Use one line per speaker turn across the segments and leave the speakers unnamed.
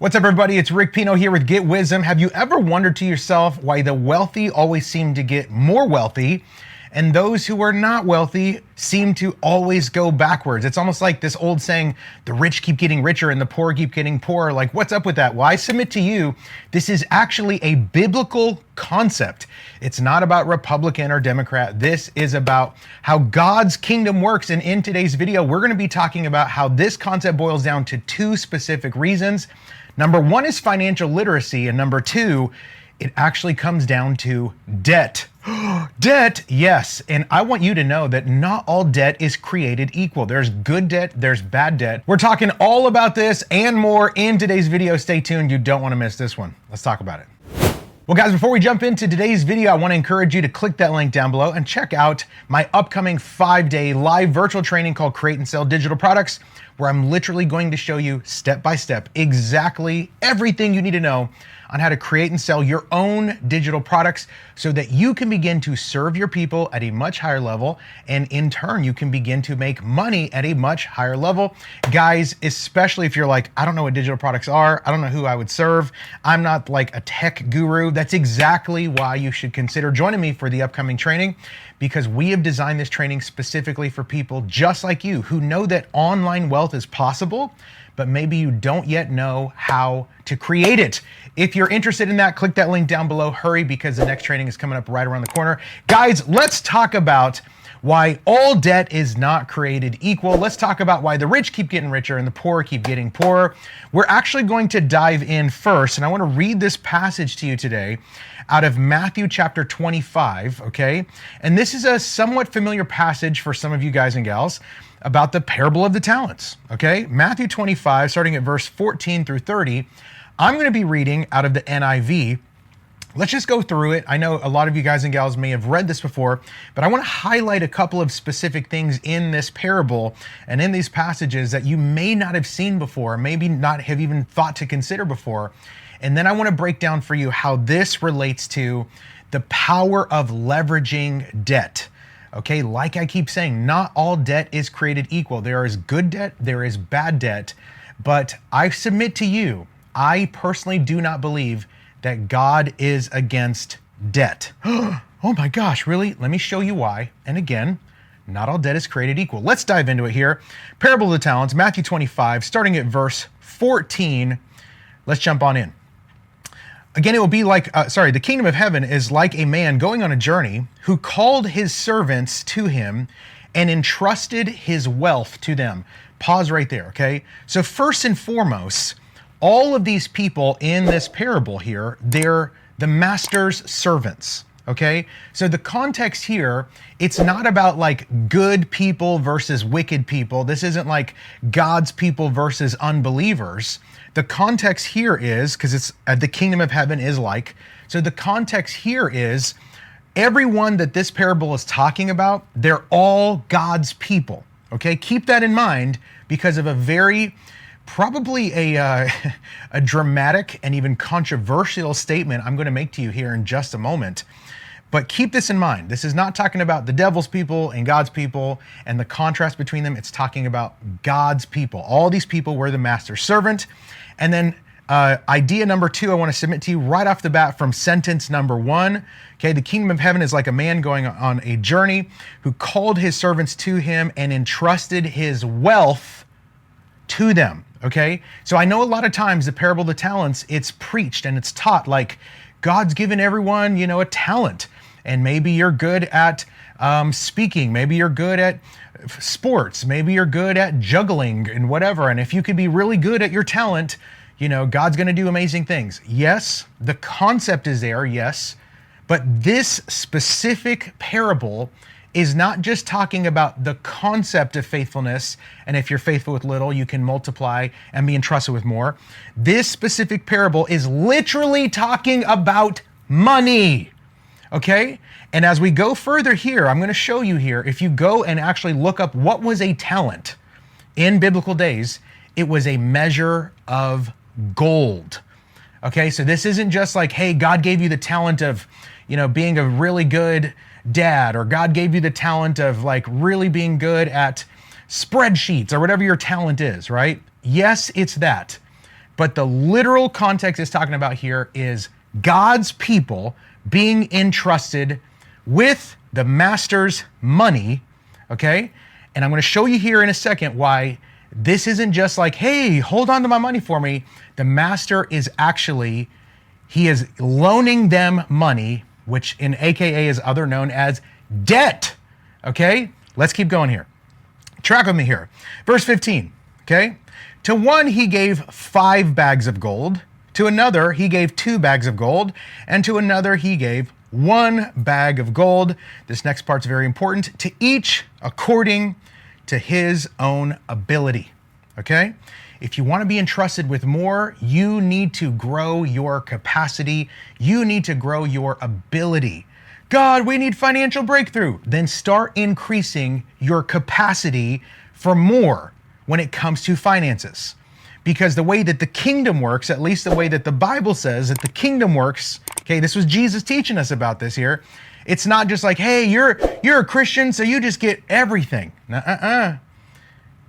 What's up, everybody? It's Rick Pino here with Get Wisdom. Have you ever wondered to yourself why the wealthy always seem to get more wealthy and those who are not wealthy seem to always go backwards? It's almost like this old saying, the rich keep getting richer and the poor keep getting poorer. Like, what's up with that? Well, I submit to you, this is actually a biblical concept. It's not about Republican or Democrat. This is about how God's kingdom works. And in today's video, we're going to be talking about how this concept boils down to two specific reasons. Number one is financial literacy, and number two, it actually comes down to debt. Debt, yes. And I want you to know that not all debt is created equal. There's good debt, there's bad debt. We're talking all about this and more in today's video. Stay tuned. You don't want to miss this one. Let's talk about it. Well, guys, before we jump into today's video, I want to encourage you to click that link down below and check out my upcoming 5-day live virtual training called Create and Sell Digital Products, where I'm literally going to show you step by step exactly everything you need to know on how to create and sell your own digital products so that you can begin to serve your people at a much higher level. And in turn, you can begin to make money at a much higher level. Guys, especially if you're like, I don't know what digital products are. I don't know who I would serve. I'm not like a tech guru. That's exactly why you should consider joining me for the upcoming training, because we have designed this training specifically for people just like you who know that online wealth is possible, but maybe you don't yet know how to create it. If you're interested in that, click that link down below. Hurry, because the next training is coming up right around the corner. Guys, let's talk about why all debt is not created equal. Let's talk about why the rich keep getting richer and the poor keep getting poorer. We're actually going to dive in first, and I want to read this passage to you today out of Matthew chapter 25, okay? And this is a somewhat familiar passage for some of you guys and gals about the parable of the talents, okay? Matthew 25, starting at verse 14 through 30. I'm going to be reading out of the NIV. Let's just go through it. I know a lot of you guys and gals may have read this before, but I want to highlight a couple of specific things in this parable and in these passages that you may not have seen before, maybe not have even thought to consider before. And then I want to break down for you how this relates to the power of leveraging debt. Okay, like I keep saying, not all debt is created equal. There is good debt, there is bad debt, but I submit to you, I personally do not believe that God is against debt. Oh my gosh, really? Let me show you why. And again, not all debt is created equal. Let's dive into it here. Parable of the Talents, Matthew 25, starting at verse 14. Let's jump on in. Again, it will be like, the kingdom of heaven is like a man going on a journey who called his servants to him and entrusted his wealth to them. Pause right there, okay? So first and foremost, all of these people in this parable here, they're the master's servants, okay? So the context here, it's not about like good people versus wicked people. This isn't like God's people versus unbelievers. The context here is, because it's the kingdom of heaven is like, so the context here is everyone that this parable is talking about, they're all God's people, okay? Keep that in mind because of a very, probably a dramatic and even controversial statement I'm going to make to you here in just a moment. But keep this in mind. This is not talking about the devil's people and God's people and the contrast between them. It's talking about God's people. All these people were the master's servant. And then idea number two, I want to submit to you right off the bat from sentence number one. Okay, the kingdom of heaven is like a man going on a journey who called his servants to him and entrusted his wealth to them. Okay, so I know a lot of times the parable of the talents, it's preached and it's taught like God's given everyone, a talent. And maybe you're good at speaking. Maybe you're good at sports. Maybe you're good at juggling and whatever. And if you could be really good at your talent, God's going to do amazing things. Yes, the concept is there, yes. But this specific parable is not just talking about the concept of faithfulness, and if you're faithful with little, you can multiply and be entrusted with more. This specific parable is literally talking about money, okay? And as we go further here, I'm going to show you here, if you go and actually look up what was a talent in biblical days, it was a measure of gold, okay? So this isn't just like, hey, God gave you the talent of, being a really good dad, or God gave you the talent of like really being good at spreadsheets or whatever your talent is, right? Yes, it's that. But the literal context it's talking about here is God's people being entrusted with the master's money, okay? And I'm going to show you here in a second why this isn't just like, hey, hold on to my money for me. The master is actually, he is loaning them money, which in AKA is other known as debt, okay? Let's keep going here. Track with me here. Verse 15, okay? To one he gave 5 bags of gold, to another he gave 2 bags of gold, and to another he gave 1 bag of gold. This next part's very important. To each according to his own ability, okay? If you want to be entrusted with more, you need to grow your capacity. You need to grow your ability. God, we need financial breakthrough. Then start increasing your capacity for more when it comes to finances. Because the way that the kingdom works, at least the way that the Bible says that the kingdom works, okay, this was Jesus teaching us about this here. It's not just like, hey, you're a Christian, so you just get everything.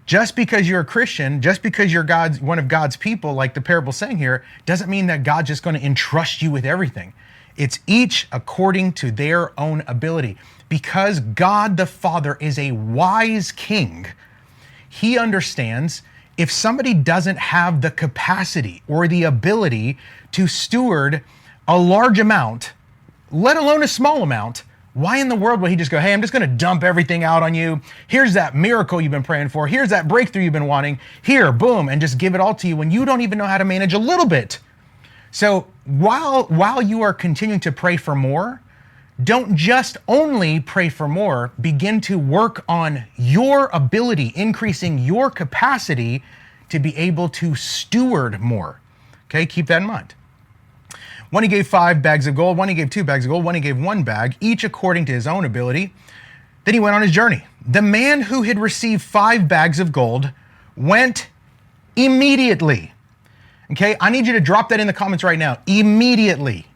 Just because you're a Christian, just because you're one of God's people, like the parable's saying here, doesn't mean that God's just going to entrust you with everything. It's each according to their own ability. Because God the Father is a wise king, he understands if somebody doesn't have the capacity or the ability to steward a large amount, let alone a small amount, why in the world would he just go, hey, I'm just going to dump everything out on you. Here's that miracle you've been praying for. Here's that breakthrough you've been wanting. Here, boom, and just give it all to you when you don't even know how to manage a little bit. So while you are continuing to pray for more, don't just only pray for more, begin to work on your ability, increasing your capacity to be able to steward more. Okay, keep that in mind. One he gave 5 bags of gold, one he gave 2 bags of gold, one he gave 1 bag, each according to his own ability. Then he went on his journey. The man who had received 5 bags of gold went immediately. Okay, I need you to drop that in the comments right now. Immediately.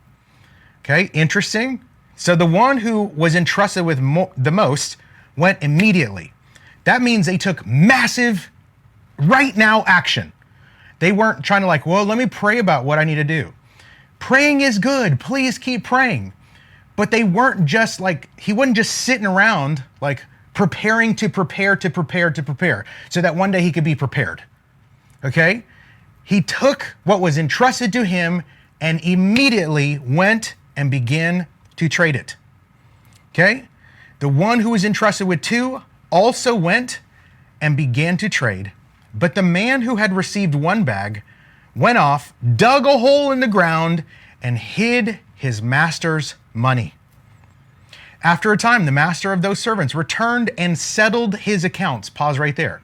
Okay, interesting. So the one who was entrusted with the most went immediately. That means they took massive, right now action. They weren't trying to like, well, let me pray about what I need to do. Praying is good. Please keep praying. But they weren't just like, he wasn't just sitting around like preparing to prepare so that one day he could be prepared. Okay? He took what was entrusted to him and immediately went and began to trade it. Okay? The one who was entrusted with 2 also went and began to trade. But the man who had received 1 bag went off, dug a hole in the ground, and hid his master's money. After a time, the master of those servants returned and settled his accounts. Pause right there.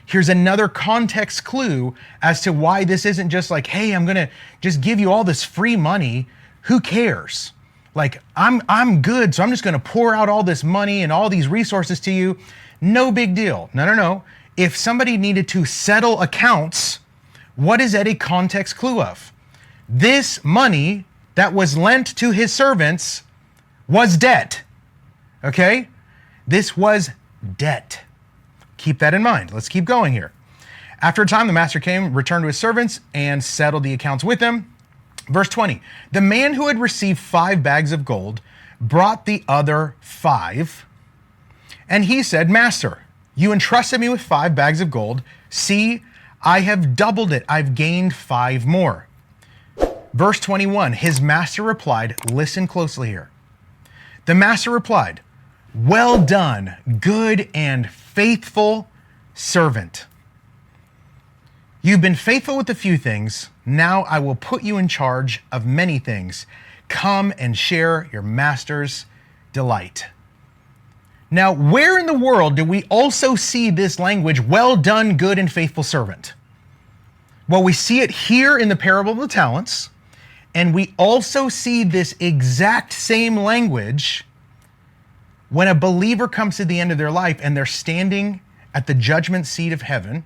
Here's another context clue as to why this isn't just like, hey, I'm going to just give you all this free money. Who cares? Like, I'm good, so I'm just going to pour out all this money and all these resources to you. No big deal. No. If somebody needed to settle accounts, what is that a context clue of? This money that was lent to his servants was debt. Okay? This was debt. Keep that in mind. Let's keep going here. After a time, the master came, returned to his servants, and settled the accounts with them. Verse 20, the man who had received 5 bags of gold brought the other 5. And he said, Master, you entrusted me with 5 bags of gold. See, I have doubled it. I've gained 5 more. Verse 21, his master replied, listen closely here. The master replied, well done, good and faithful servant. You've been faithful with a few things. Now I will put you in charge of many things. Come and share your master's delight. Now, where in the world do we also see this language, well done, good and faithful servant? Well, we see it here in the parable of the talents, and we also see this exact same language when a believer comes to the end of their life and they're standing at the judgment seat of heaven,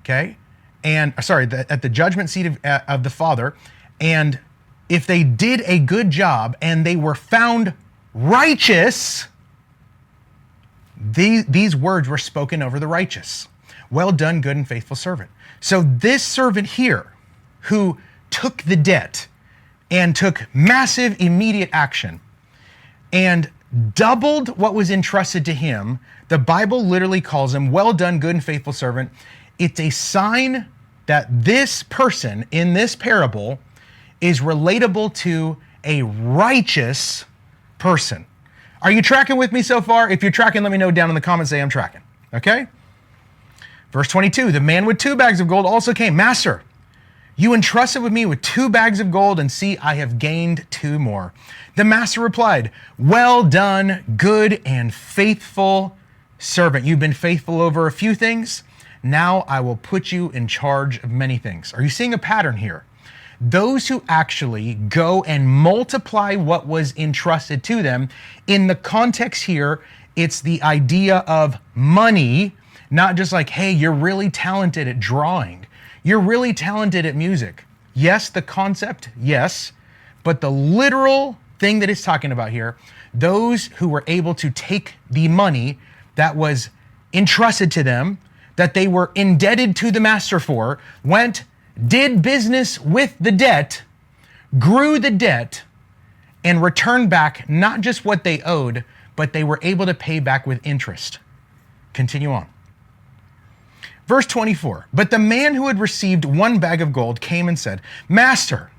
okay? And at the judgment seat of the Father, and if they did a good job and they were found righteous, these words were spoken over the righteous. Well done, good and faithful servant. So this servant here, who took the debt and took massive immediate action and doubled what was entrusted to him, the Bible literally calls him, well done, good and faithful servant. It's a sign that this person in this parable is relatable to a righteous person. Are you tracking with me so far? If you're tracking, let me know down in the comments, say I'm tracking, okay? Verse 22, the man with 2 bags of gold also came. Master, you entrusted with me with 2 bags of gold, and see, I have gained 2 more. The master replied, well done, good and faithful servant. You've been faithful over a few things. Now I will put you in charge of many things. Are you seeing a pattern here? Those who actually go and multiply what was entrusted to them, in the context here, it's the idea of money, not just like, hey, you're really talented at drawing. You're really talented at music. Yes, the concept, yes, but the literal thing that it's talking about here, those who were able to take the money that was entrusted to them, that they were indebted to the master for, went, did business with the debt, grew the debt, and returned back not just what they owed, but they were able to pay back with interest. Continue on. Verse 24, but the man who had received 1 bag of gold came and said, Master,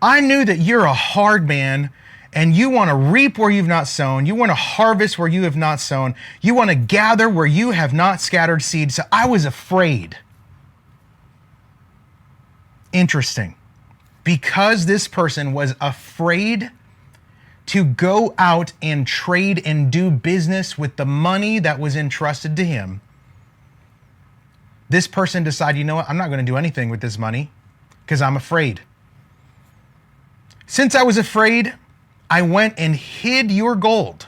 I knew that you're a hard man, and you want to reap where you've not sown. You want to harvest where you have not sown. You want to gather where you have not scattered seed. So I was afraid. Interesting. Because this person was afraid to go out and trade and do business with the money that was entrusted to him, this person decided, you know what, I'm not going to do anything with this money because I'm afraid. Since I was afraid, I went and hid your gold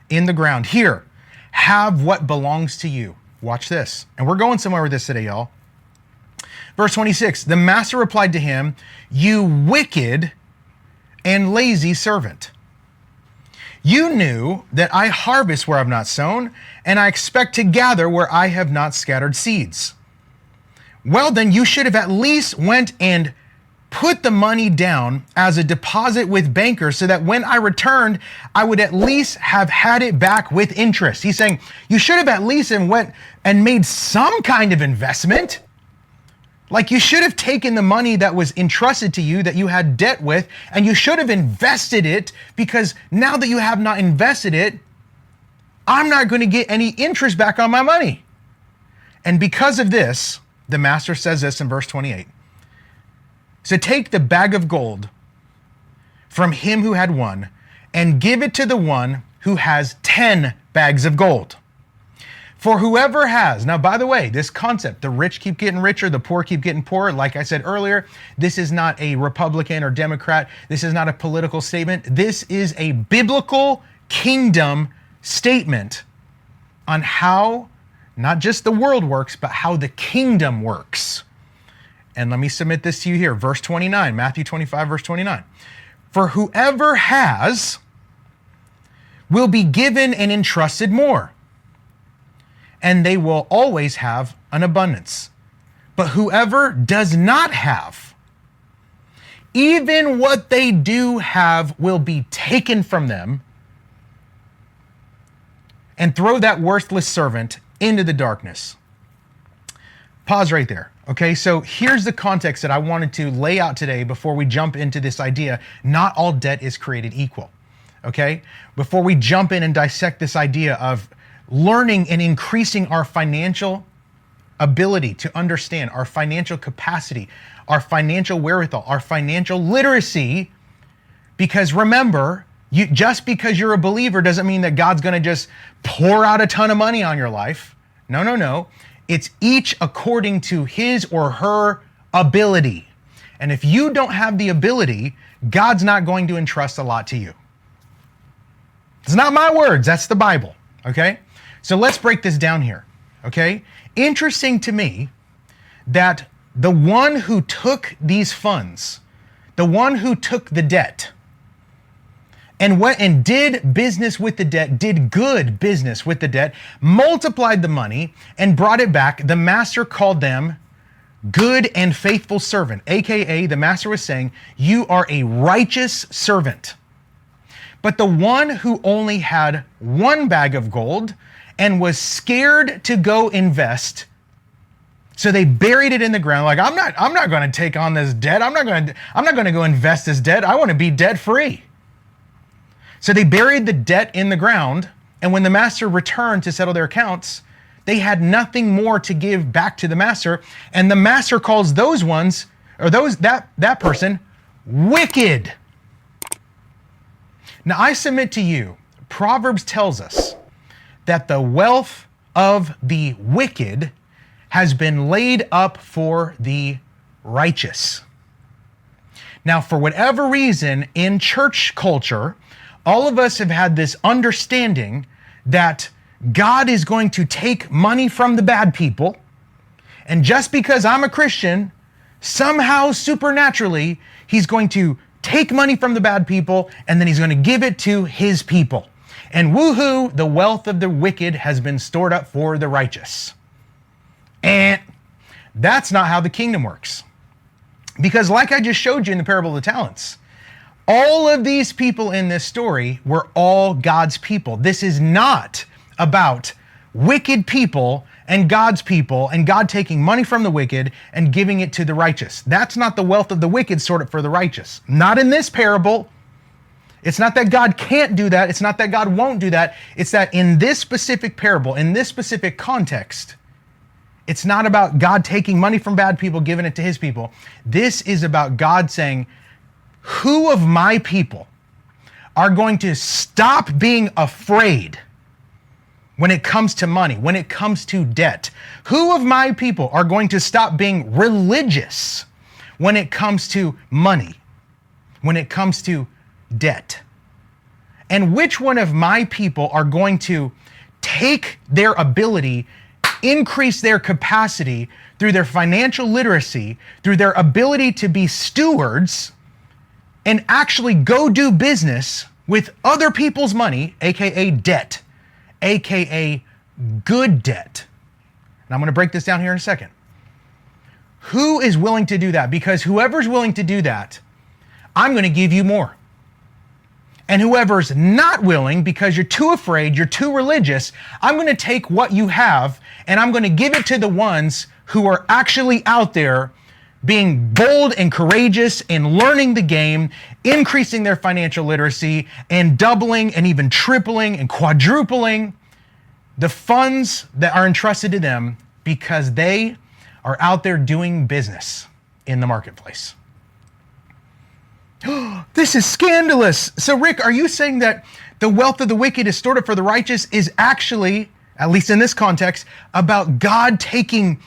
in the ground. Here, have what belongs to you. Watch this. And we're going somewhere with this today, y'all. Verse 26, the master replied to him, you wicked and lazy servant. You knew that I harvest where I've not sown, and I expect to gather where I have not scattered seeds. Well, then you should have at least went and put the money down as a deposit with bankers so that when I returned, I would at least have had it back with interest. He's saying you should have at least went and made some kind of investment. Like you should have taken the money that was entrusted to you that you had debt with, and you should have invested it, because now that you have not invested it, I'm not going to get any interest back on my money. And because of this, the master says this in verse 28. So take the bag of gold from him who had 1 and give it to the one who has 10 bags of gold. For whoever has, now by the way, this concept, the rich keep getting richer, the poor keep getting poorer. Like I said earlier, this is not a Republican or Democrat. This is not a political statement. This is a biblical kingdom statement on how not just the world works, but how the kingdom works. And let me submit this to you here. Verse 29, Matthew 25, verse 29. For whoever has will be given and entrusted more, and they will always have an abundance. But whoever does not have, even what they do have will be taken from them, and throw that worthless servant into the darkness. Pause right there. Okay, so here's the context that I wanted to lay out today before we jump into this idea. Not all debt is created equal. Okay, before we jump in and dissect this idea of learning and increasing our financial ability to understand, our financial capacity, our financial wherewithal, our financial literacy, because remember, just because you're a believer doesn't mean that God's going to just pour out a ton of money on your life. No, no, no. It's each according to his or her ability. And if you don't have the ability, God's not going to entrust a lot to you. It's not my words, that's the Bible, okay? So let's break this down here, okay? Interesting to me that the one who took these funds, the one who took the debt, and went and did business with the debt, did good business with the debt, multiplied the money, and brought it back, the master called them good and faithful servant, aka the master was saying, you are a righteous servant. But the one who only had one bag of gold and was scared to go invest, so they buried it in the ground. Like, I'm not going to take on this debt. I'm not going to go invest this debt. I want to be debt free. So they buried the debt in the ground, and when the master returned to settle their accounts, they had nothing more to give back to the master, and the master calls those ones, or that person, wicked. Now I submit to you, Proverbs tells us that the wealth of the wicked has been laid up for the righteous. Now, for whatever reason, in church culture, all of us have had this understanding that God is going to take money from the bad people, and just because I'm a Christian, somehow supernaturally, he's going to take money from the bad people and then he's going to give it to his people. And woohoo, the wealth of the wicked has been stored up for the righteous. And that's not how the kingdom works. Because like I just showed you in the parable of the talents, all of these people in this story were all God's people. This is not about wicked people and God's people and God taking money from the wicked and giving it to the righteous. That's not the wealth of the wicked stored up for the righteous. Not in this parable. It's not that God can't do that. It's not that God won't do that. It's that in this specific parable, in this specific context, it's not about God taking money from bad people, giving it to his people. This is about God saying, who of my people are going to stop being afraid when it comes to money, when it comes to debt? Who of my people are going to stop being religious when it comes to money, when it comes to debt? And which one of my people are going to take their ability, increase their capacity through their financial literacy, through their ability to be stewards, and actually go do business with other people's money, aka debt, aka good debt? And I'm going to break this down here in a second. Who is willing to do that? Because whoever's willing to do that, I'm going to give you more. And whoever's not willing, because you're too afraid, you're too religious, I'm going to take what you have and I'm going to give it to the ones who are actually out there being bold and courageous and learning the game, increasing their financial literacy and doubling and even tripling and quadrupling the funds that are entrusted to them because they are out there doing business in the marketplace. This is scandalous. So Rick, are you saying that the wealth of the wicked is stored up for the righteous is actually, at least in this context, about God taking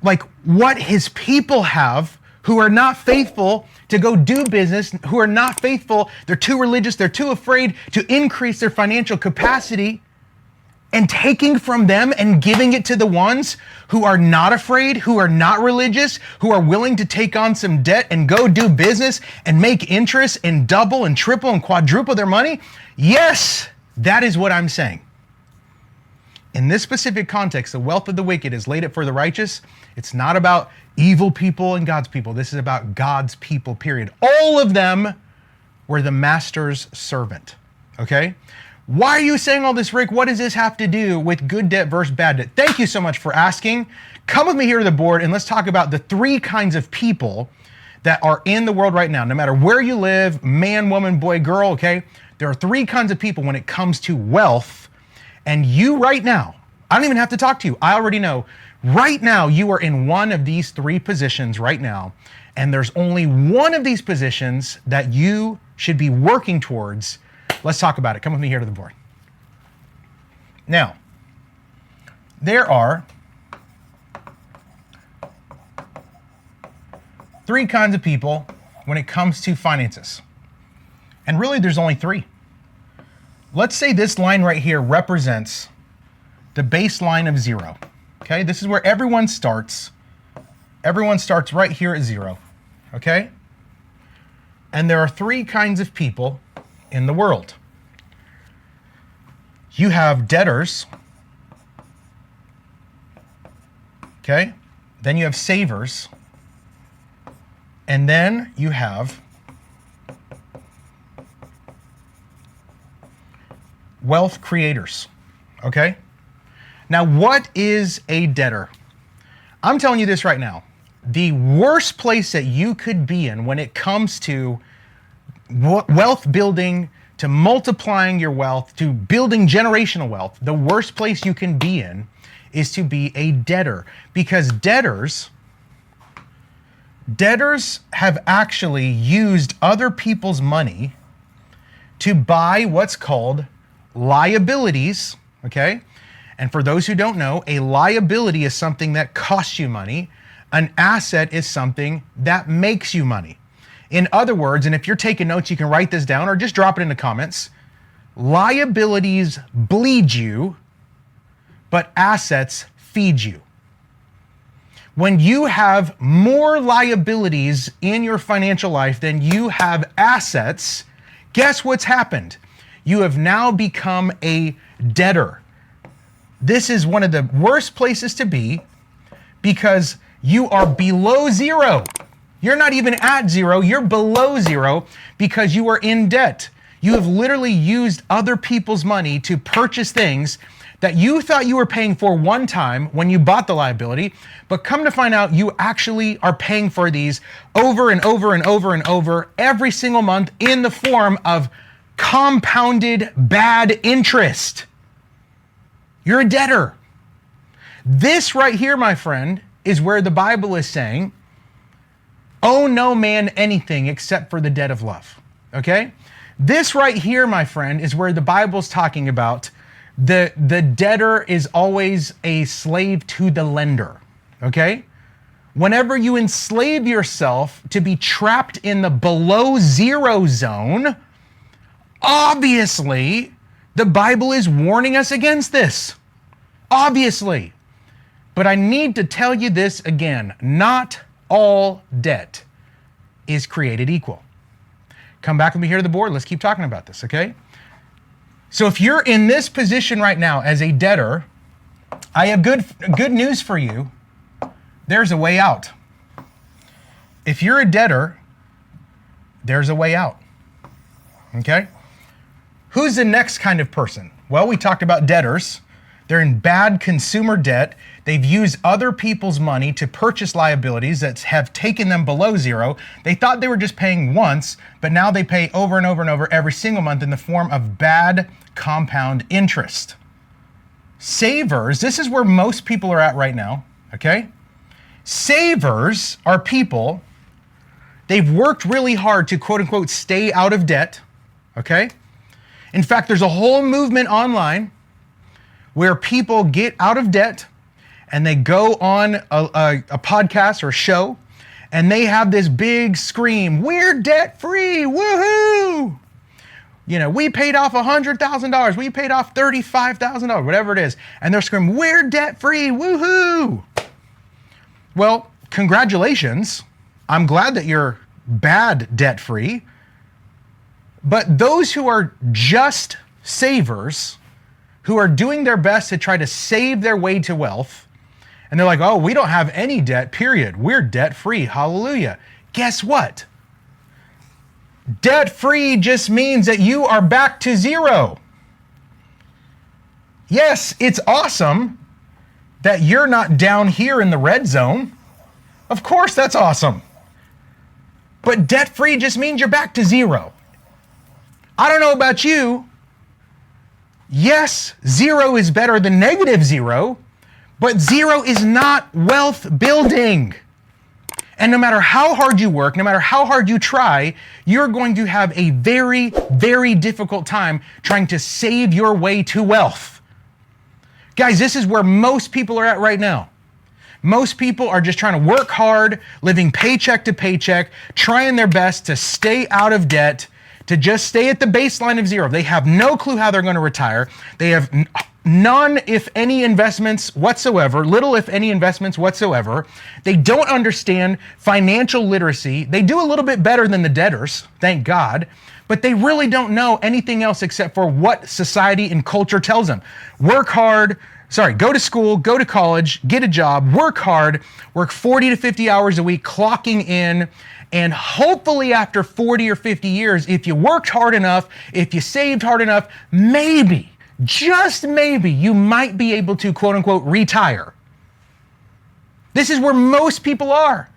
like what his people have who are not faithful to go do business, who are not faithful, they're too religious, they're too afraid to increase their financial capacity, and taking from them and giving it to the ones who are not afraid, who are not religious, who are willing to take on some debt and go do business and make interest and double and triple and quadruple their money? Yes, that is what I'm saying. In this specific context, the wealth of the wicked is laid up for the righteous. It's not about evil people and God's people. This is about God's people, period. All of them were the master's servant, okay? Why are you saying all this, Rick? What does this have to do with good debt versus bad debt? Thank you so much for asking. Come with me here to the board and let's talk about the three kinds of people that are in the world right now. No matter where you live, man, woman, boy, girl, okay? There are three kinds of people when it comes to wealth. And you right now, I don't even have to talk to you. I already know. Right now, you are in one of these three positions right now. And there's only one of these positions that you should be working towards. Let's talk about it. Come with me here to the board. Now, there are three kinds of people when it comes to finances. And really, there's only three. Let's say this line right here represents the baseline of zero. Okay, this is where everyone starts. Everyone starts right here at zero. Okay? And there are three kinds of people in the world. You have debtors. Okay? Then you have savers. And then you have wealth creators, okay? Now, what is a debtor? I'm telling you this right now. The worst place that you could be in when it comes to wealth building, to multiplying your wealth, to building generational wealth, the worst place you can be in is to be a debtor. Because debtors have actually used other people's money to buy what's called liabilities, okay? And for those who don't know, a liability is something that costs you money. An asset is something that makes you money. In other words, and if you're taking notes, you can write this down or just drop it in the comments. Liabilities bleed you, but assets feed you. When you have more liabilities in your financial life than you have assets, guess what's happened? You have now become a debtor. This is one of the worst places to be because you are below zero. You're not even at zero, you're below zero because you are in debt. You have literally used other people's money to purchase things that you thought you were paying for one time when you bought the liability, but come to find out you actually are paying for these over and over and over and over every single month in the form of compounded bad interest. You're a debtor. This right here, my friend, is where the Bible is saying, owe no man anything except for the debt of love, okay? This right here, my friend, is where the Bible's talking about the debtor is always a slave to the lender, okay? Whenever you enslave yourself to be trapped in the below zero zone, obviously, the Bible is warning us against this. Obviously. But I need to tell you this again. Not all debt is created equal. Come back with me here to the board. Let's keep talking about this, okay? So if you're in this position right now as a debtor, I have good news for you. There's a way out. If you're a debtor, there's a way out, okay? Who's the next kind of person? Well, we talked about debtors. They're in bad consumer debt. They've used other people's money to purchase liabilities that have taken them below zero. They thought they were just paying once, but now they pay over and over and over every single month in the form of bad compound interest. Savers, this is where most people are at right now, okay? Savers are people, they've worked really hard to quote unquote stay out of debt, okay? In fact, there's a whole movement online where people get out of debt and they go on a podcast or a show and they have this big scream, we're debt free, woohoo! You know, we paid off $100,000, we paid off $35,000, whatever it is. And they're screaming, we're debt free, woohoo! Well, congratulations. I'm glad that you're bad debt free. But those who are just savers, who are doing their best to try to save their way to wealth, and they're like, oh, we don't have any debt, period. We're debt-free, hallelujah. Guess what? Debt-free just means that you are back to zero. Yes, it's awesome that you're not down here in the red zone. Of course, that's awesome. But debt-free just means you're back to zero. I don't know about you. Yes, zero is better than negative zero, but zero is not wealth building. And no matter how hard you work, no matter how hard you try, you're going to have a very, very difficult time trying to save your way to wealth. Guys, this is where most people are at right now. Most people are just trying to work hard, living paycheck to paycheck, trying their best to stay out of debt, to just stay at the baseline of zero. They have no clue how they're going to retire. They have none, if any, investments whatsoever, little, if any, investments whatsoever. They don't understand financial literacy. They do a little bit better than the debtors, thank God, but they really don't know anything else except for what society and culture tells them. Work hard, Go to school, go to college, get a job, work hard, work 40 to 50 hours a week, clocking in, and hopefully after 40 or 50 years, if you worked hard enough, if you saved hard enough, maybe, just maybe, you might be able to, quote unquote, retire. This is where most people are.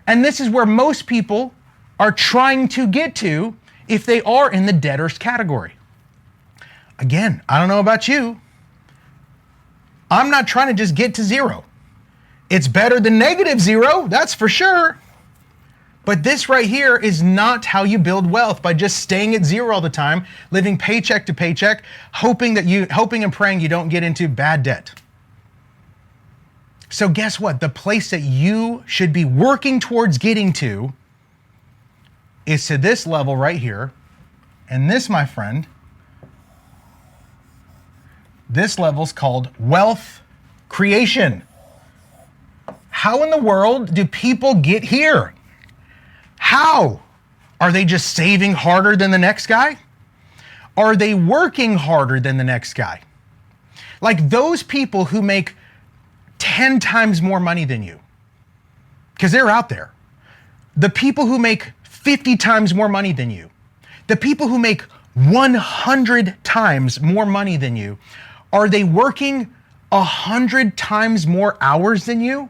And this is where most people are trying to get to if they are in the debtors category. Again, I don't know about you. I'm not trying to just get to zero. It's better than negative zero, that's for sure. But this right here is not how you build wealth, by just staying at zero all the time, living paycheck to paycheck, hoping and praying you don't get into bad debt. So guess what? The place that you should be working towards getting to is to this level right here. And this, my friend, this level's called wealth creation. How in the world do people get here? How? Are they just saving harder than the next guy? Are they working harder than the next guy? Like those people who make 10 times more money than you, because they're out there. The people who make 50 times more money than you, the people who make 100 times more money than you, are they working 100 times more hours than you?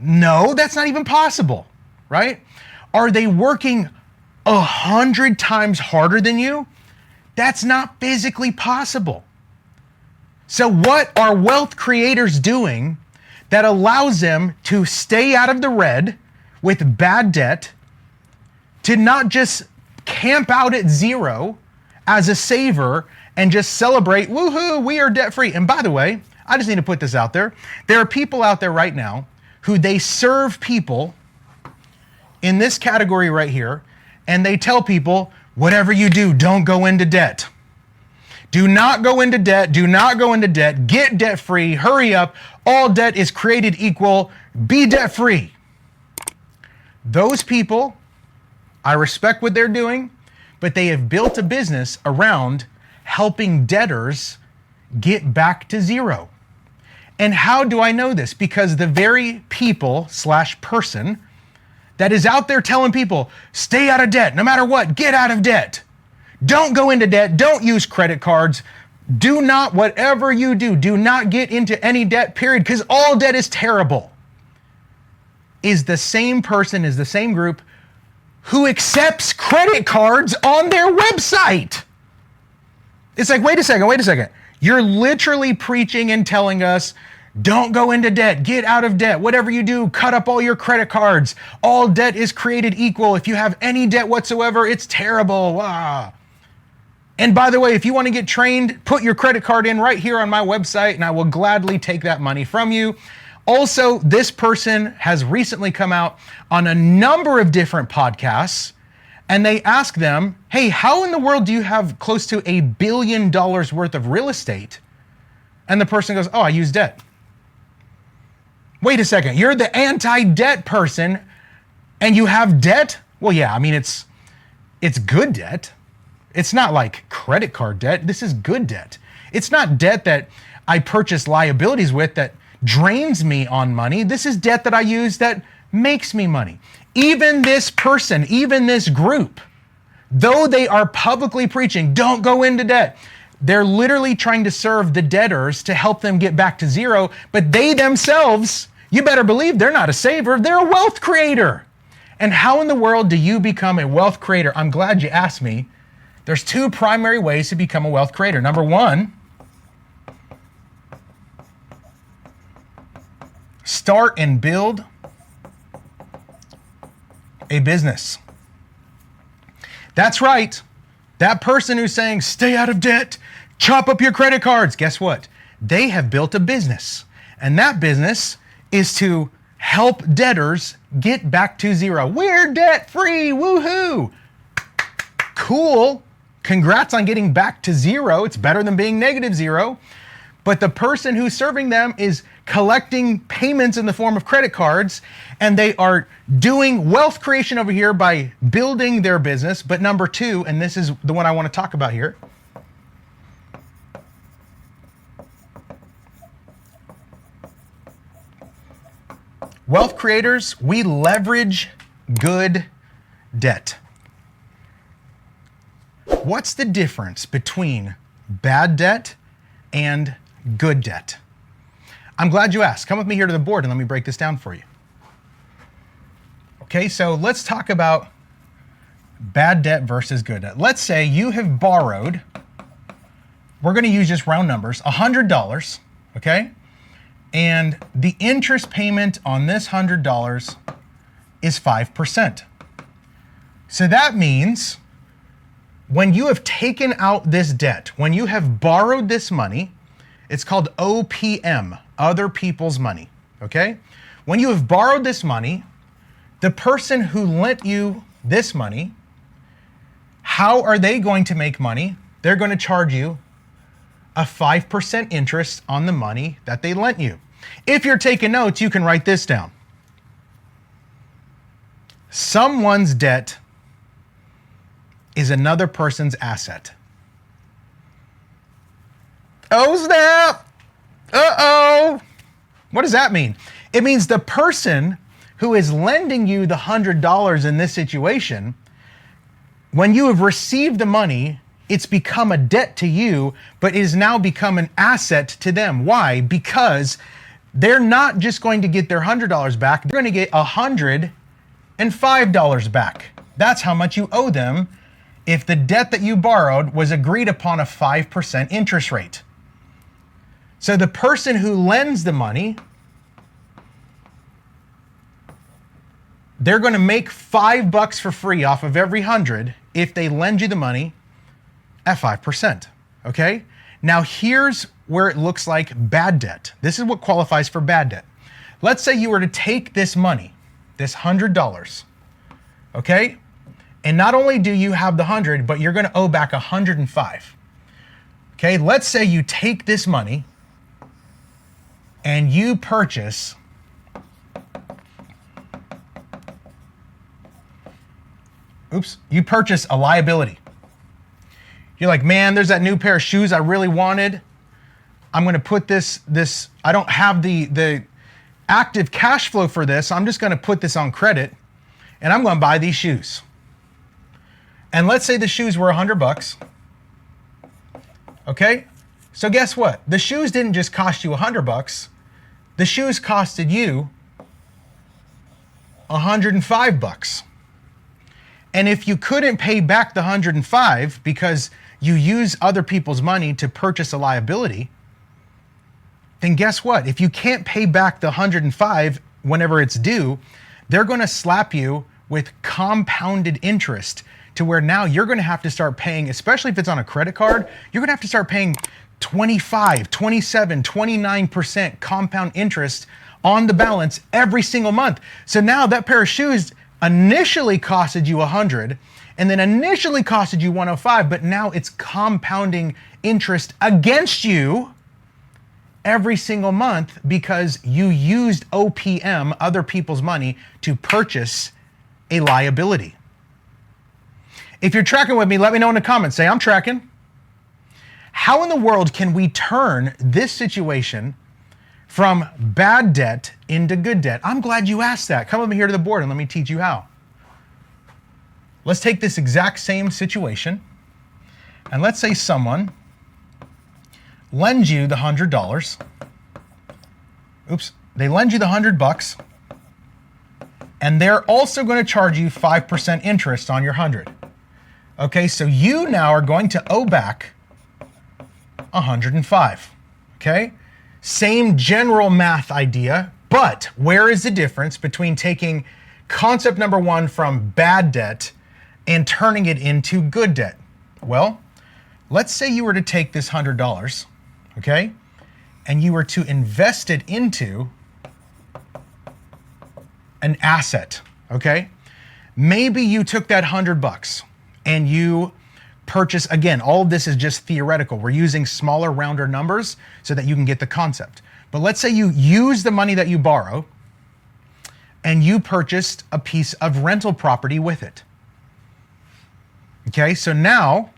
No, that's not even possible, right? Are they working 100 times harder than you? That's not physically possible. So what are wealth creators doing that allows them to stay out of the red with bad debt, to not just camp out at zero as a saver and just celebrate, woohoo, we are debt free? And by the way, I just need to put this out there. There are people out there right now who they serve people in this category right here, and they tell people, whatever you do, don't go into debt. Do not go into debt. Do not go into debt. Get debt free. Hurry up. All debt is created equal. Be debt free. Those people, I respect what they're doing, but they have built a business around helping debtors get back to zero. And how do I know this? Because the very people / person that is out there telling people, stay out of debt, no matter what, get out of debt. Don't go into debt. Don't use credit cards. Do not, whatever you do not get into any debt, period, because all debt is terrible. Is the same person, is the same group who accepts credit cards on their website. It's like, wait a second. You're literally preaching and telling us, don't go into debt, get out of debt. Whatever you do, cut up all your credit cards. All debt is created equal. If you have any debt whatsoever, it's terrible. Wow. And by the way, if you want to get trained, put your credit card in right here on my website and I will gladly take that money from you. Also, this person has recently come out on a number of different podcasts, and they ask them, hey, how in the world do you have close to $1 billion worth of real estate? And the person goes, oh, I use debt. Wait a second, you're the anti-debt person and you have debt? Well, yeah, I mean, it's good debt. It's not like credit card debt. This is good debt. It's not debt that I purchase liabilities with that drains me on money. This is debt that I use that makes me money. Even this person, even this group, though they are publicly preaching, don't go into debt, they're literally trying to serve the debtors to help them get back to zero, but they themselves, you better believe they're not a saver, they're a wealth creator. And how in the world do you become a wealth creator? I'm glad you asked me. There's two primary ways to become a wealth creator. Number one, start and build a business. That's right. That person who's saying, stay out of debt, chop up your credit cards. Guess what? They have built a business. And that business is to help debtors get back to zero. We're debt free. Woohoo. Cool. Congrats on getting back to zero. It's better than being negative zero. But the person who's serving them is collecting payments in the form of credit cards, and they are doing wealth creation over here by building their business. But number two, and this is the one I want to talk about here, Wealth creators, we leverage good debt. What's the difference between bad debt and good debt? I'm glad you asked. Come with me here to the board and let me break this down for you. Okay, so let's talk about bad debt versus good debt. Let's say you have borrowed, we're going to use just round numbers, $100, okay? And the interest payment on this $100 is 5%. So that means when you have taken out this debt, when you have borrowed this money, it's called OPM, other people's money, okay? When you have borrowed this money, the person who lent you this money, how are they going to make money? They're going to charge you a 5% interest on the money that they lent you. If you're taking notes, you can write this down. Someone's debt is another person's asset. Oh snap! Uh-oh! What does that mean? It means the person who is lending you the $100 in this situation, when you have received the money, it's become a debt to you, but it has now become an asset to them. Why? Because they're not just going to get their $100 back, they're going to get $105 back. That's how much you owe them if the debt that you borrowed was agreed upon a 5% interest rate. So the person who lends the money, they're going to make $5 for free off of every 100 if they lend you the money at 5%, okay? Now here's where it looks like bad debt. This is what qualifies for bad debt. Let's say you were to take this money, this $100, okay? And not only do you have the 100, but you're going to owe back 105. Okay, let's say you take this money and you purchase a liability. You're like, man, there's that new pair of shoes I really wanted. I'm going to put this, I don't have the active cash flow for this. So I'm just going to put this on credit and I'm going to buy these shoes. And let's say the shoes were $100. Okay? So guess what? The shoes didn't just cost you $100. The shoes costed you $105. And if you couldn't pay back the 105 because you use other people's money to purchase a liability, then guess what? If you can't pay back the 105 whenever it's due, they're going to slap you with compounded interest to where now you're going to have to start paying, especially if it's on a credit card, you're going to have to start paying 25, 27, 29% compound interest on the balance every single month. So now that pair of shoes initially costed you 100 and then initially costed you 105, but now it's compounding interest against you every single month because you used OPM, other people's money, to purchase a liability. If you're tracking with me, let me know in the comments. Say, I'm tracking. How in the world can we turn this situation from bad debt into good debt? I'm glad you asked that. Come with me here to the board and let me teach you how. Let's take this exact same situation and let's say someone lends you the $100. They lend you the $100 and they're also going to charge you 5% interest on your 100. Okay, so you now are going to owe back 105. Okay, same general math idea, but where is the difference between taking concept number one from bad debt and turning it into good debt? Well, let's say you were to take this $100, okay, and you were to invest it into an asset, okay? Maybe you took that $100 and you purchase, again, all of this is just theoretical. We're using smaller, rounder numbers so that you can get the concept. But let's say you use the money that you borrow and you purchased a piece of rental property with it. Okay, so now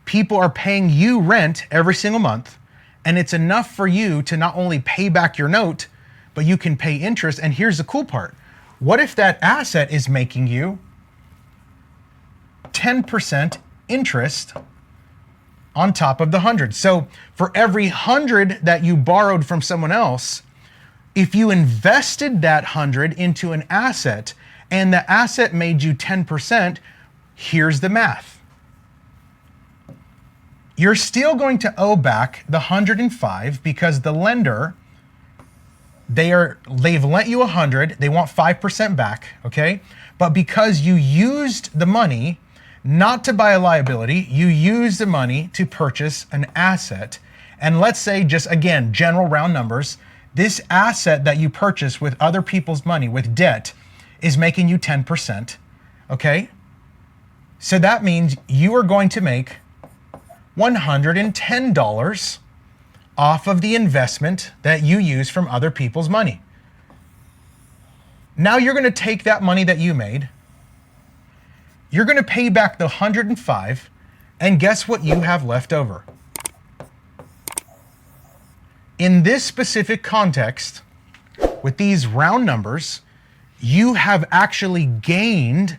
people are paying you rent every single month, and it's enough for you to not only pay back your note, but you can pay interest. And here's the cool part. What if that asset is making you 10% interest on top of the 100? So for every 100 that you borrowed from someone else, if you invested that 100 into an asset and the asset made you 10%, here's the math. You're still going to owe back the 105 because the lender, they've lent you 100, they want 5% back, okay? But because you used the money not to buy a liability, you used the money to purchase an asset. And let's say, just again, general round numbers, this asset that you purchased with other people's money, with debt, is making you 10%, okay? So that means you are going to make $110 off of the investment that you use from other people's money. Now you're going to take that money that you made, you're going to pay back the 105, and guess what you have left over? In this specific context, with these round numbers, you have actually gained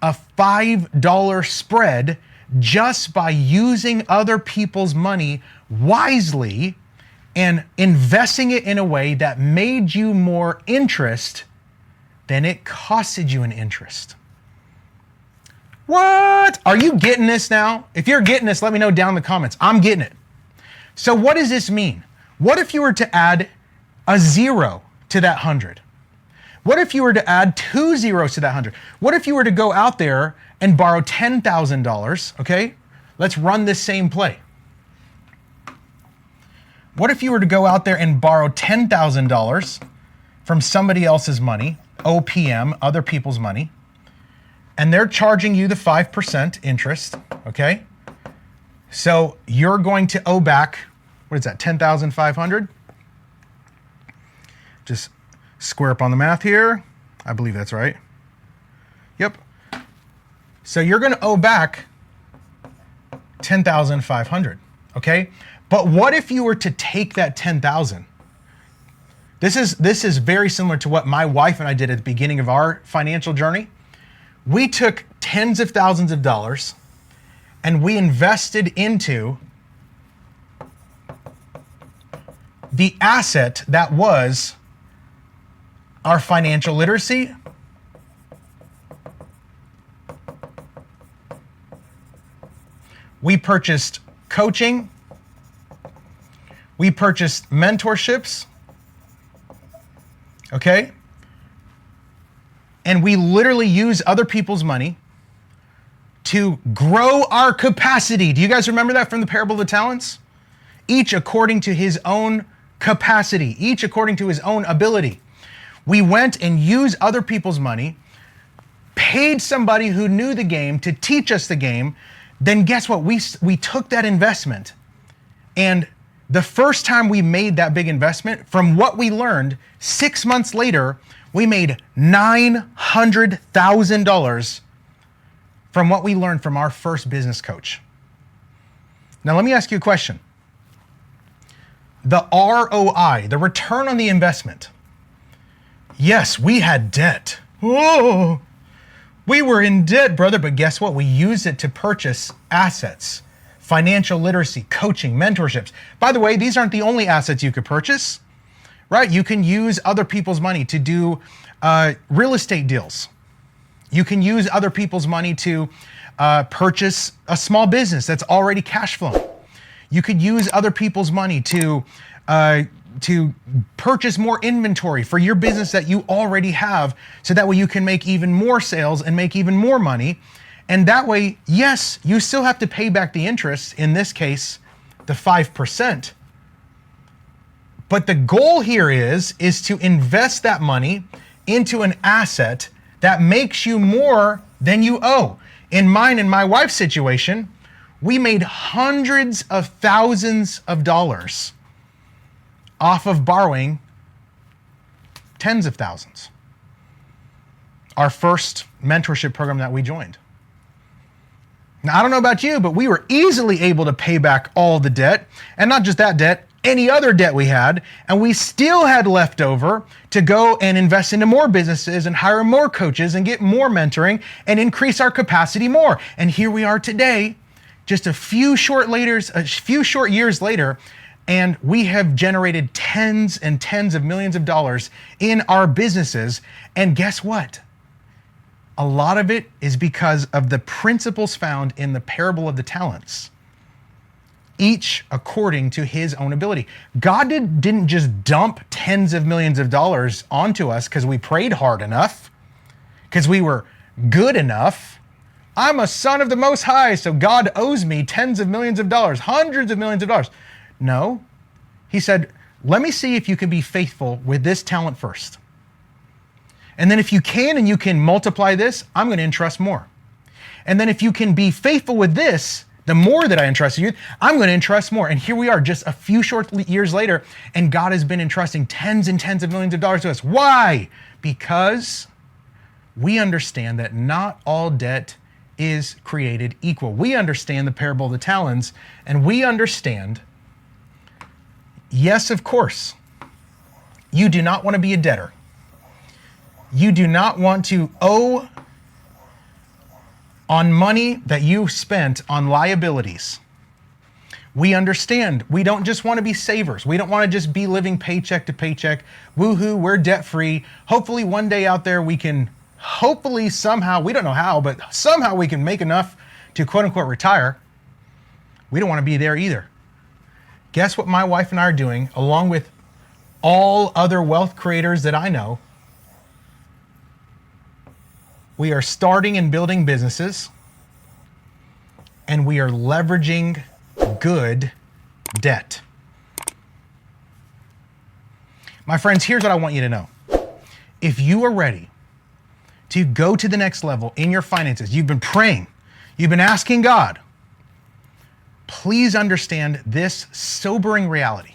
a $5 spread just by using other people's money wisely and investing it in a way that made you more interest than it costed you an interest. What? Are you getting this now? If you're getting this, let me know down in the comments. I'm getting it. So what does this mean? What if you were to add a 0 to that 100? What if you were to add 2 zeros to that 100? What if you were to go out there and borrow $10,000, okay? Let's run this same play. What if you were to go out there and borrow $10,000 from somebody else's money, OPM, other people's money, and they're charging you the 5% interest, okay? So you're going to owe back, what is that, 10,500? Just square up on the math here. I believe that's right. Yep. So you're going to owe back 10,500, okay? But what if you were to take that 10,000? This is very similar to what my wife and I did at the beginning of our financial journey. We took tens of thousands of dollars and we invested into the asset that was our financial literacy, we purchased coaching, we purchased mentorships, okay? And we literally use other people's money to grow our capacity. Do you guys remember that from the parable of the talents? Each according to his own capacity, each according to his own ability. We went and used other people's money, paid somebody who knew the game to teach us the game. Then guess what? We took that investment, and the first time we made that big investment, from what we learned, 6 months later, we made $900,000 from what we learned from our first business coach. Now, let me ask you a question. The ROI, the return on the investment. Yes, we had debt. Oh, we were in debt, brother, but guess what? We used it to purchase assets, financial literacy, coaching, mentorships. By the way, these aren't the only assets you could purchase, right? You can use other people's money to do real estate deals. You can use other people's money to purchase a small business that's already cash flowing. You could use other people's money to purchase more inventory for your business that you already have, so that way you can make even more sales and make even more money. And that way, yes, you still have to pay back the interest, in this case, the 5%. But the goal here is to invest that money into an asset that makes you more than you owe. In mine and my wife's situation, we made hundreds of thousands of dollars off of borrowing tens of thousands. Our first mentorship program that we joined. Now, I don't know about you, but we were easily able to pay back all the debt, and not just that debt, any other debt we had, and we still had left over to go and invest into more businesses and hire more coaches and get more mentoring and increase our capacity more. And here we are today, just a few short years later, and we have generated tens and tens of millions of dollars in our businesses. And guess what? A lot of it is because of the principles found in the parable of the talents, each according to his own ability. God didn't just dump tens of millions of dollars onto us because we prayed hard enough, because we were good enough. I'm a son of the Most High, so God owes me tens of millions of dollars, hundreds of millions of dollars. No, he said, let me see if you can be faithful with this talent first. And then if you can and you can multiply this, I'm going to entrust more. And then if you can be faithful with this, the more that I entrust you, I'm going to entrust more. And here we are just a few short years later, and God has been entrusting tens and tens of millions of dollars to us. Why? Because we understand that not all debt is created equal. We understand the parable of the talents, and we understand, yes, of course, you do not want to be a debtor. You do not want to owe on money that you spent on liabilities. We understand. We don't just want to be savers. We don't want to just be living paycheck to paycheck. Woohoo, we're debt free. Hopefully one day out there we can, hopefully somehow, we don't know how, but somehow we can make enough to quote unquote retire. We don't want to be there either. Guess what my wife and I are doing, along with all other wealth creators that I know? We are starting and building businesses, and we are leveraging good debt. My friends, here's what I want you to know. If you are ready to go to the next level in your finances, you've been praying, you've been asking God, please understand this sobering reality.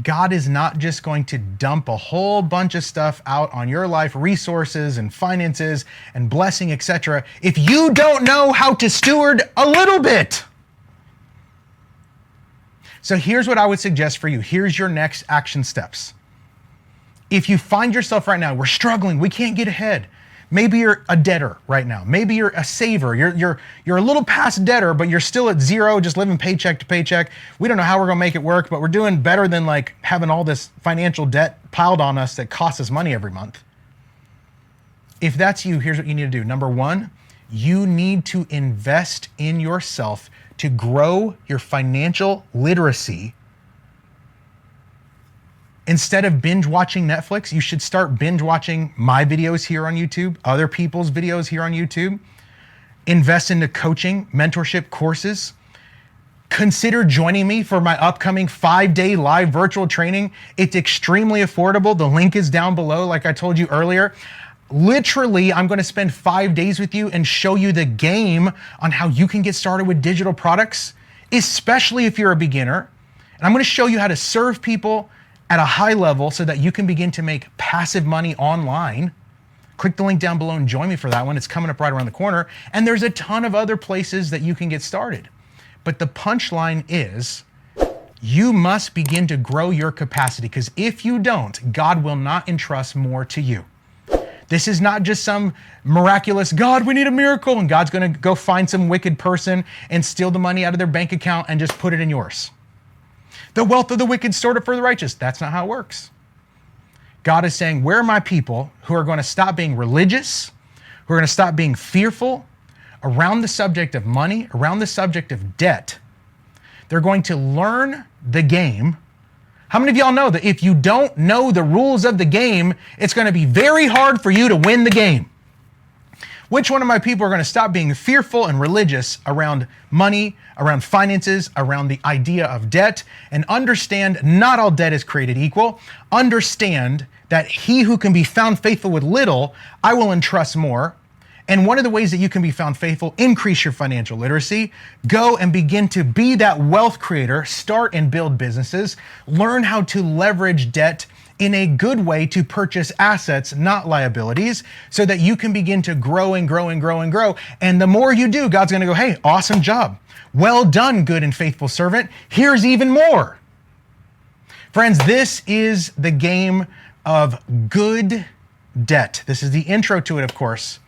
God is not just going to dump a whole bunch of stuff out on your life, resources and finances and blessing, etc., if you don't know how to steward a little bit. So here's what I would suggest for you. Here's your next action steps. If you find yourself right now, we're struggling, we can't get ahead. Maybe you're a debtor right now. Maybe you're a saver. You're a little past debtor, but you're still at zero, just living paycheck to paycheck. We don't know how we're gonna make it work, but we're doing better than like having all this financial debt piled on us that costs us money every month. If that's you, here's what you need to do. Number one, you need to invest in yourself to grow your financial literacy. Instead of binge watching Netflix, you should start binge watching my videos here on YouTube, other people's videos here on YouTube. Invest into coaching, mentorship courses. Consider joining me for my upcoming 5-day live virtual training. It's extremely affordable. The link is down below, like I told you earlier. Literally, I'm going to spend 5 days with you and show you the game on how you can get started with digital products, especially if you're a beginner. And I'm going to show you how to serve people at a high level so that you can begin to make passive money online. Click the link down below and join me for that one. It's coming up right around the corner. And there's a ton of other places that you can get started. But the punchline is you must begin to grow your capacity, because if you don't, God will not entrust more to you. This is not just some miraculous, God, we need a miracle, and God's going to go find some wicked person and steal the money out of their bank account and just put it in yours. The wealth of the wicked stored up for the righteous. That's not how it works. God is saying, where are my people who are going to stop being religious, who are going to stop being fearful around the subject of money, around the subject of debt? They're going to learn the game. How many of y'all know that if you don't know the rules of the game, it's going to be very hard for you to win the game? Which one of my people are going to stop being fearful and religious around money, around finances, around the idea of debt, and understand not all debt is created equal? Understand that he who can be found faithful with little, I will entrust more. And one of the ways that you can be found faithful, increase your financial literacy, go and begin to be that wealth creator, start and build businesses, learn how to leverage debt in a good way to purchase assets, not liabilities, so that you can begin to grow and grow and grow and grow. And the more you do, God's gonna go, hey, awesome job. Well done, good and faithful servant. Here's even more. Friends, this is the game of good debt. This is the intro to it, of course.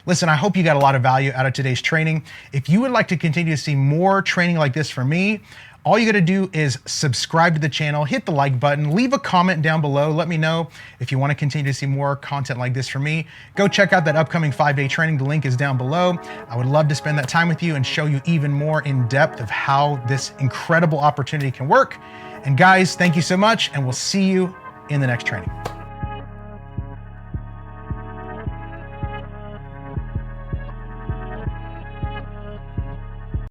Listen, I hope you got a lot of value out of today's training. If you would like to continue to see more training like this from me, all you got to do is subscribe to the channel, hit the like button, leave a comment down below. Let me know if you want to continue to see more content like this from me. Go check out that upcoming 5-day training. The link is down below. I would love to spend that time with you and show you even more in depth of how this incredible opportunity can work. And guys, thank you so much, and we'll see you in the next training.